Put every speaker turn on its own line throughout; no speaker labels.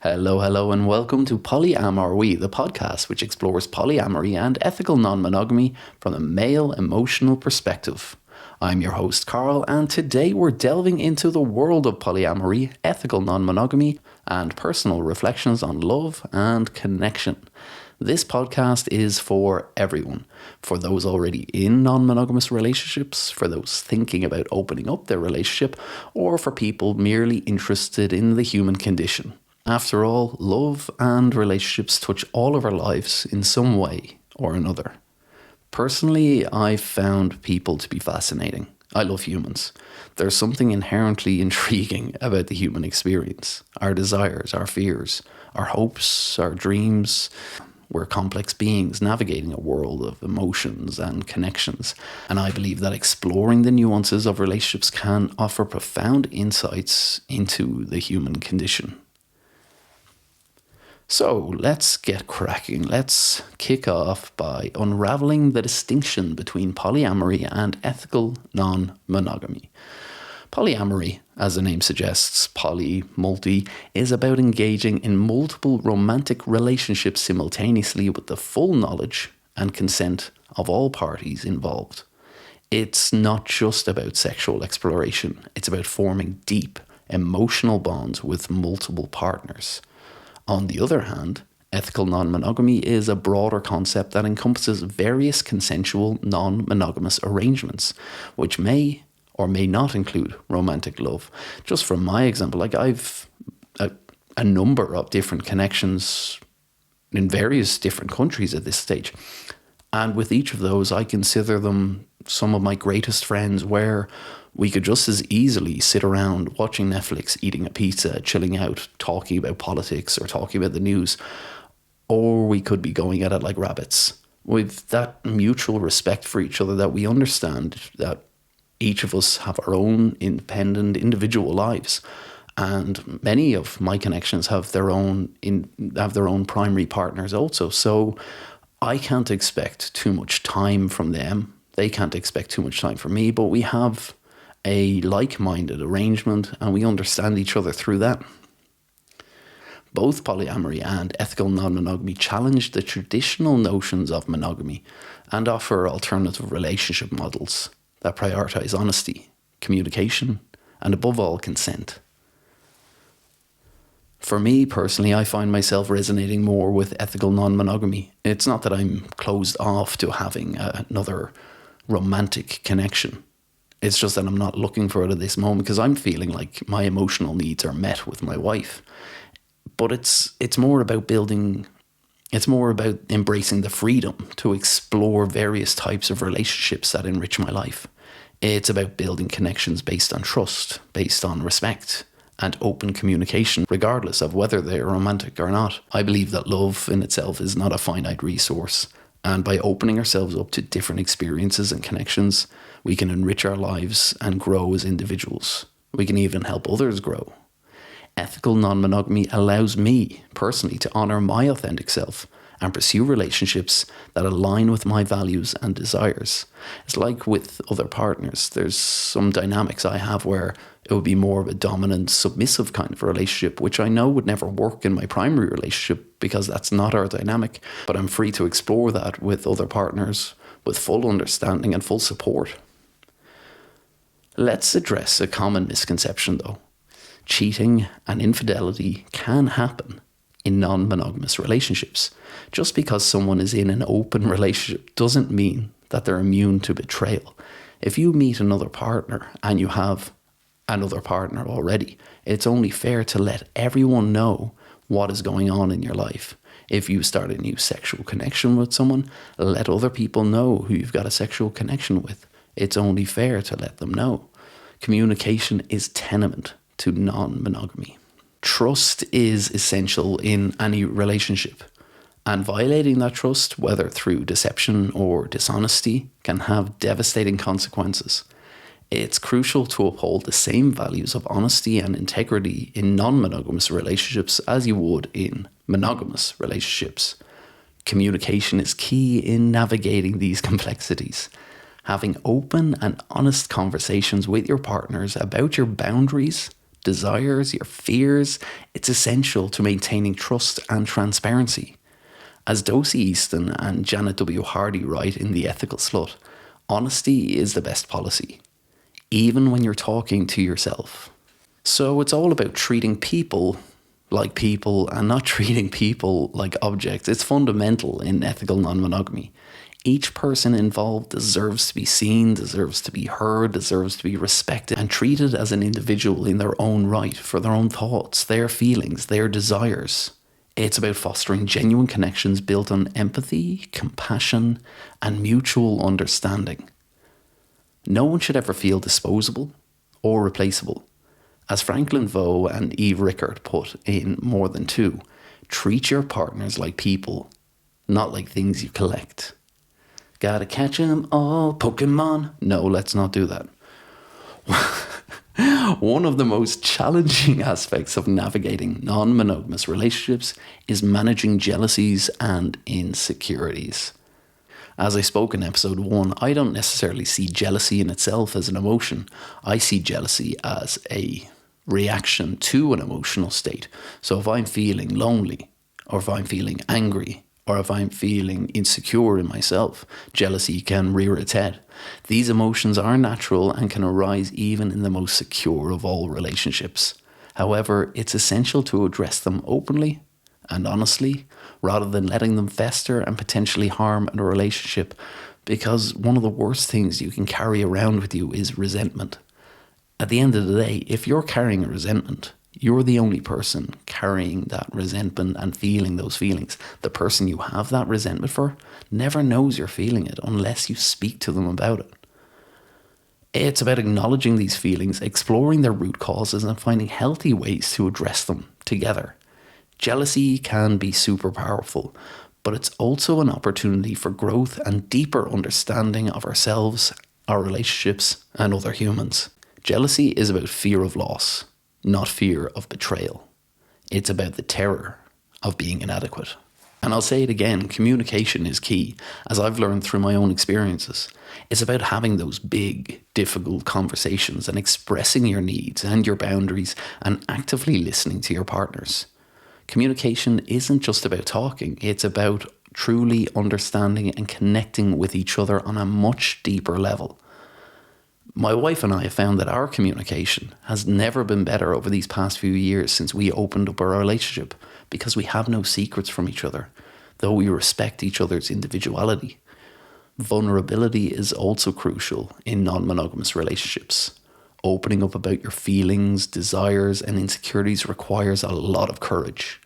Hello, and welcome to PolyAmAreWe, the podcast which explores polyamory and ethical non-monogamy from a male emotional perspective. I'm your host, Karl, and today we're delving into the world of polyamory, ethical non-monogamy, and personal reflections on love and connection. This podcast is for everyone, for those already in non-monogamous relationships, for those thinking about opening up their relationship, or for people merely interested in the human condition. After all, love and relationships touch all of our lives in some way or another. Personally, I've found people to be fascinating. I love humans. There's something inherently intriguing about the human experience. Our desires, our fears, our hopes, our dreams. We're complex beings navigating a world of emotions and connections. And I believe that exploring the nuances of relationships can offer profound insights into the human condition. So let's get cracking. Let's kick off by unraveling the distinction between polyamory and ethical non-monogamy. Polyamory, as the name suggests, multi, is about engaging in multiple romantic relationships simultaneously with the full knowledge and consent of all parties involved. It's not just about sexual exploration, it's about forming deep, emotional bonds with multiple partners. On the other hand, ethical non-monogamy is a broader concept that encompasses various consensual non-monogamous arrangements, which may or may not include romantic love. Just from my example, I've a number of different connections in various different countries at this stage. And with each of those, I consider them some of my greatest friends, where we could just as easily sit around watching Netflix, eating a pizza, chilling out, talking about politics or talking about the news, or we could be going at it like rabbits, with that mutual respect for each other, that we understand that each of us have our own independent individual lives. And many of my connections have their own primary partners also. So I can't expect too much time from them. They can't expect too much time from me, but we have a like-minded arrangement and we understand each other through that. Both polyamory and ethical non-monogamy challenge the traditional notions of monogamy and offer alternative relationship models that prioritize honesty, communication, and above all, consent. For me personally, I find myself resonating more with ethical non-monogamy. It's not that I'm closed off to having another romantic connection. It's just that I'm not looking for it at this moment, because I'm feeling like my emotional needs are met with my wife. But it's more about embracing the freedom to explore various types of relationships that enrich my life. It's about building connections based on trust, based on respect, and open communication, regardless of whether they're romantic or not. I believe that love in itself is not a finite resource, and by opening ourselves up to different experiences and connections, we can enrich our lives and grow as individuals. We can even help others grow. Ethical non-monogamy allows me, personally, to honour my authentic self and pursue relationships that align with my values and desires. It's like with other partners. There's some dynamics I have where it would be more of a dominant, submissive kind of relationship, which I know would never work in my primary relationship because that's not our dynamic. But I'm free to explore that with other partners with full understanding and full support. Let's address a common misconception though. Cheating and infidelity can happen in non-monogamous relationships. Just because someone is in an open relationship doesn't mean that they're immune to betrayal. If you meet another partner and you have another partner already, it's only fair to let everyone know what is going on in your life. If you start a new sexual connection with someone, let other people know who you've got a sexual connection with. It's only fair to let them know. Communication is tenement to non-monogamy. Trust is essential in any relationship, and violating that trust, whether through deception or dishonesty, can have devastating consequences. It's crucial to uphold the same values of honesty and integrity in non-monogamous relationships as you would in monogamous relationships. Communication is key in navigating these complexities. Having open and honest conversations with your partners about your boundaries, desires, your fears. It's essential to maintaining trust and transparency. As Dossie Easton and Janet W. Hardy write in The Ethical Slut, honesty is the best policy, even when you're talking to yourself. So it's all about treating people like people and not treating people like objects. It's fundamental in ethical non-monogamy. Each person involved deserves to be seen, deserves to be heard, deserves to be respected and treated as an individual in their own right for their own thoughts, their feelings, their desires. It's about fostering genuine connections built on empathy, compassion, and mutual understanding. No one should ever feel disposable or replaceable. As Franklin Veaux and Eve Rickert put in More Than Two, treat your partners like people, not like things you collect. Gotta catch 'em all, Pokemon. No, let's not do that. One of the most challenging aspects of navigating non-monogamous relationships is managing jealousies and insecurities. As I spoke in episode 1, I don't necessarily see jealousy in itself as an emotion. I see jealousy as a reaction to an emotional state. So if I'm feeling lonely, or if I'm feeling angry, or if I'm feeling insecure in myself, jealousy can rear its head. These emotions are natural and can arise even in the most secure of all relationships. However, it's essential to address them openly and honestly, rather than letting them fester and potentially harm a relationship, because one of the worst things you can carry around with you is resentment. At the end of the day, if you're carrying a resentment, you're the only person carrying that resentment and feeling those feelings. The person you have that resentment for never knows you're feeling it unless you speak to them about it. It's about acknowledging these feelings, exploring their root causes, and finding healthy ways to address them together. Jealousy can be super powerful, but it's also an opportunity for growth and deeper understanding of ourselves, our relationships, and other humans. Jealousy is about fear of loss, not fear of betrayal. It's about the terror of being inadequate. And I'll say it again, communication is key, as I've learned through my own experiences. It's about having those big, difficult conversations and expressing your needs and your boundaries and actively listening to your partners. Communication isn't just about talking, it's about truly understanding and connecting with each other on a much deeper level. My wife and I have found that our communication has never been better over these past few years since we opened up our relationship, because we have no secrets from each other, though we respect each other's individuality. Vulnerability is also crucial in non-monogamous relationships. Opening up about your feelings, desires, and insecurities requires a lot of courage,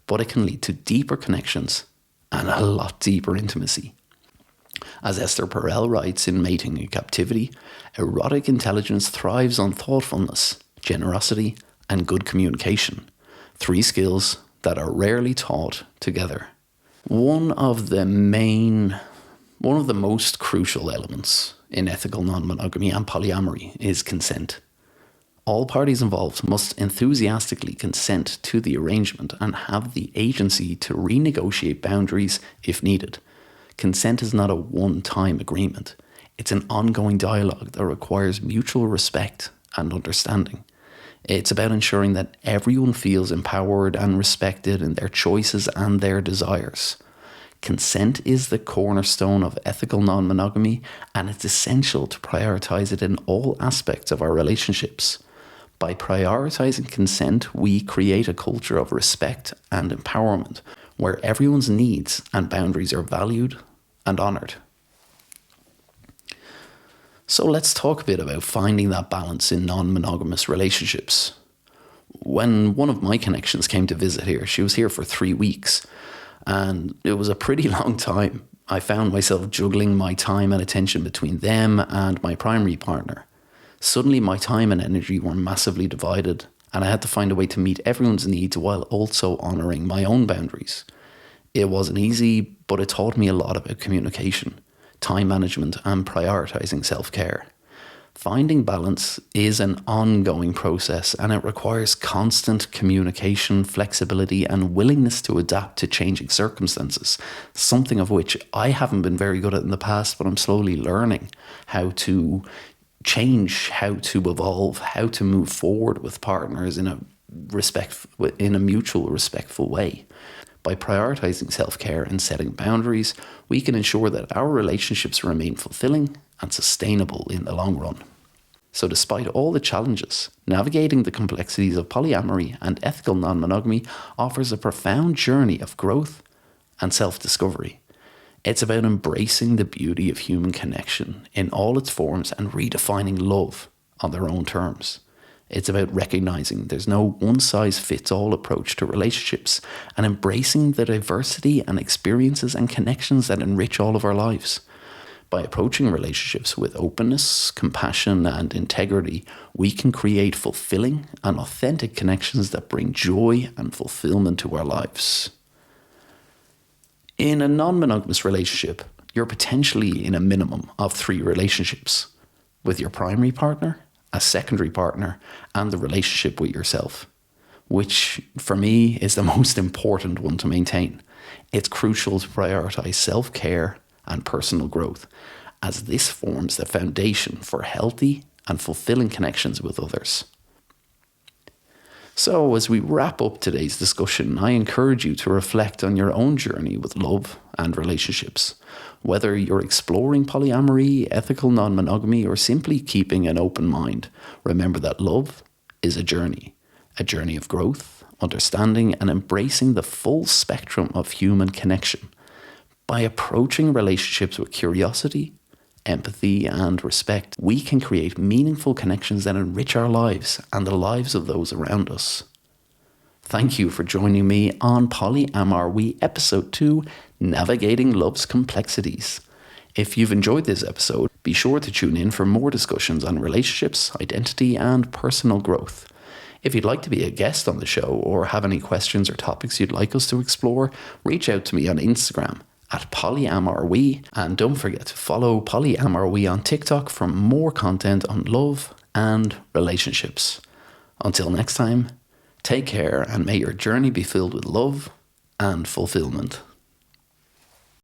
but it can lead to deeper connections and a lot deeper intimacy. As Esther Perel writes in Mating in Captivity, erotic intelligence thrives on thoughtfulness, generosity, and good communication. 3 skills that are rarely taught together. One of the most crucial elements in ethical non-monogamy and polyamory is consent. All parties involved must enthusiastically consent to the arrangement and have the agency to renegotiate boundaries if needed. Consent is not a one-time agreement. It's an ongoing dialogue that requires mutual respect and understanding. It's about ensuring that everyone feels empowered and respected in their choices and their desires. Consent is the cornerstone of ethical non-monogamy, and it's essential to prioritize it in all aspects of our relationships. By prioritizing consent, we create a culture of respect and empowerment, where everyone's needs and boundaries are valued and honoured. So let's talk a bit about finding that balance in non-monogamous relationships. When one of my connections came to visit here, she was here for 3 weeks, and it was a pretty long time. I found myself juggling my time and attention between them and my primary partner. Suddenly my time and energy were massively divided, and I had to find a way to meet everyone's needs while also honouring my own boundaries. It wasn't easy, but it taught me a lot about communication, time management, and prioritising self-care. Finding balance is an ongoing process, and it requires constant communication, flexibility, and willingness to adapt to changing circumstances, something of which I haven't been very good at in the past, but I'm slowly learning how to change how to evolve, how to move forward with partners in a mutual, respectful way. By prioritizing self-care and setting boundaries, we can ensure that our relationships remain fulfilling and sustainable in the long run. So despite all the challenges, navigating the complexities of polyamory and ethical non-monogamy offers a profound journey of growth and self-discovery. It's about embracing the beauty of human connection in all its forms and redefining love on their own terms. It's about recognizing there's no one-size-fits-all approach to relationships and embracing the diversity and experiences and connections that enrich all of our lives. By approaching relationships with openness, compassion, and integrity, we can create fulfilling and authentic connections that bring joy and fulfillment to our lives. In a non-monogamous relationship, you're potentially in a minimum of 3 relationships, with your primary partner, a secondary partner, and the relationship with yourself, which for me is the most important one to maintain. It's crucial to prioritize self-care and personal growth, as this forms the foundation for healthy and fulfilling connections with others. So, as we wrap up today's discussion, I encourage you to reflect on your own journey with love and relationships. Whether you're exploring polyamory, ethical non-monogamy, or simply keeping an open mind, remember that love is a journey of growth, understanding, and embracing the full spectrum of human connection. By approaching relationships with curiosity, empathy, and respect, we can create meaningful connections that enrich our lives and the lives of those around us. Thank you for joining me on PolyAmAreWe Episode 2, Navigating Love's Complexities. If you've enjoyed this episode, be sure to tune in for more discussions on relationships, identity, and personal growth. If you'd like to be a guest on the show or have any questions or topics you'd like us to explore, reach out to me on Instagram at PolyAmAreWe, and don't forget to follow PolyAmAreWe on TikTok for more content on love and relationships. Until next time, take care and may your journey be filled with love and fulfillment.